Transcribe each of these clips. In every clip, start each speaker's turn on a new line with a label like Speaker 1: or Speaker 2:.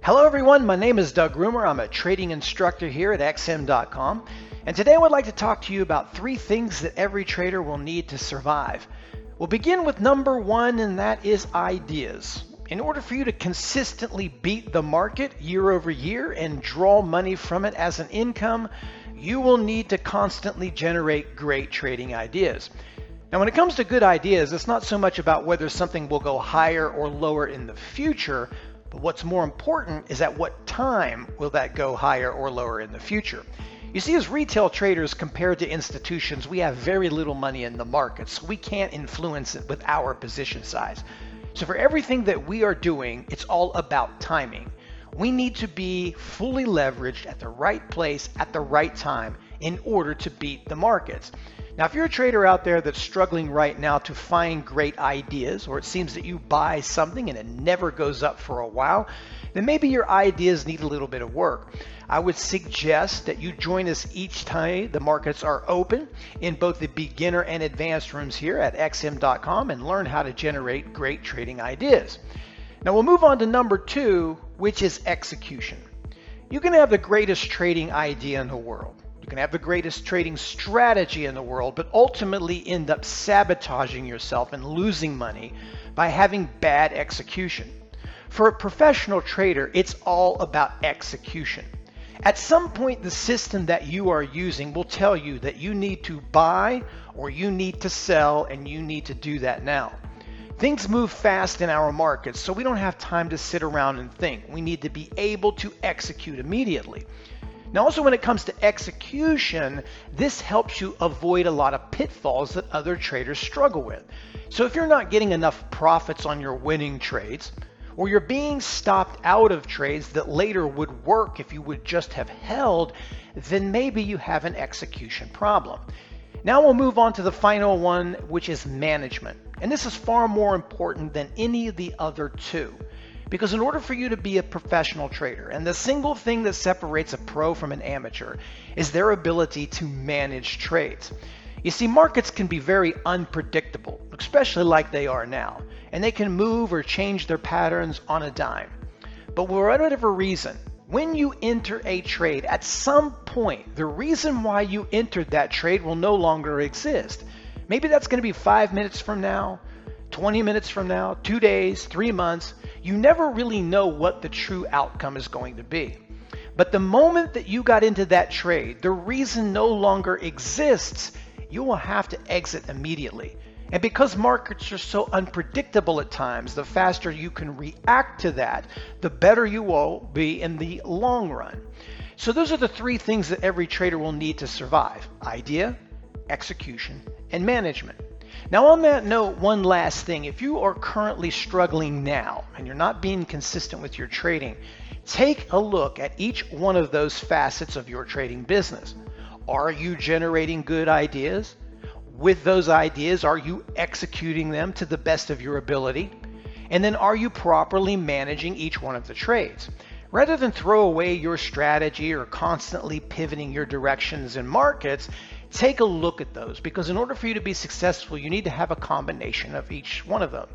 Speaker 1: Hello everyone, my name is Doug Rumer. I'm a trading instructor here at XM.com. And today I would like to talk to you about 3 things that every trader will need to survive. We'll begin with number 1, and that is ideas. In order for you to consistently beat the market year over year and draw money from it as an income, you will need to constantly generate great trading ideas. Now, when it comes to good ideas, it's not so much about whether something will go higher or lower in the future, but what's more important is at what time will that go higher or lower in the future. You see, as retail traders compared to institutions, we have very little money in the market, so we can't influence it with our position size. So for everything that we are doing, it's all about timing. We need to be fully leveraged at the right place at the right time in order to beat the markets. Now, if you're a trader out there that's struggling right now to find great ideas, or it seems that you buy something and it never goes up for a while, then maybe your ideas need a little bit of work. I would suggest that you join us each time the markets are open in both the beginner and advanced rooms here at XM.com and learn how to generate great trading ideas. Now we'll move on to number 2, which is execution. You can have the greatest trading idea in the world. You can have the greatest trading strategy in the world, but ultimately end up sabotaging yourself and losing money by having bad execution. For a professional trader, it's all about execution. At some point, the system that you are using will tell you that you need to buy or you need to sell, and you need to do that now. Things move fast in our markets, so we don't have time to sit around and think. We need to be able to execute immediately. Now, also when it comes to execution, this helps you avoid a lot of pitfalls that other traders struggle with. So if you're not getting enough profits on your winning trades, or you're being stopped out of trades that later would work if you would just have held, then maybe you have an execution problem. Now we'll move on to the final one, which is management. And this is far more important than any of the other 2. Because in order for you to be a professional trader, and the single thing that separates a pro from an amateur is their ability to manage trades. You see, markets can be very unpredictable, especially like they are now, and they can move or change their patterns on a dime. But for whatever reason, when you enter a trade, at some point, the reason why you entered that trade will no longer exist. Maybe that's going to be 5 minutes from now, 20 minutes from now, 2 days, 3 months. You never really know what the true outcome is going to be. But the moment that you got into that trade, the reason no longer exists. You will have to exit immediately. And because markets are so unpredictable at times, the faster you can react to that, the better you will be in the long run. So those are the 3 things that every trader will need to survive: idea, execution, and management. Now on that note, one last thing. If you are currently struggling now and you're not being consistent with your trading, take a look at each one of those facets of your trading business. Are you generating good ideas? With those ideas, are you executing them to the best of your ability? And then are you properly managing each one of the trades? Rather than throw away your strategy or constantly pivoting your directions in markets, take a look at those, because in order for you to be successful, you need to have a combination of each one of them.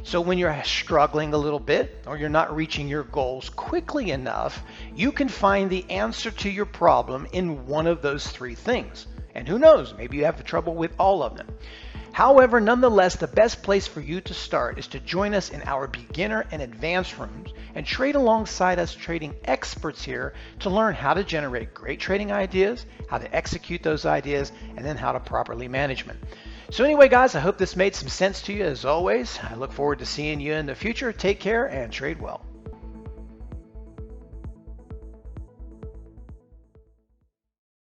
Speaker 1: So when you're struggling a little bit or you're not reaching your goals quickly enough, you can find the answer to your problem in one of those 3 things. And who knows, maybe you have trouble with all of them. However, nonetheless, the best place for you to start is to join us in our beginner and advanced rooms and trade alongside us trading experts here to learn how to generate great trading ideas, how to execute those ideas, and then how to properly manage them. So anyway, guys, I hope this made some sense to you as always. I look forward to seeing you in the future. Take care and trade well.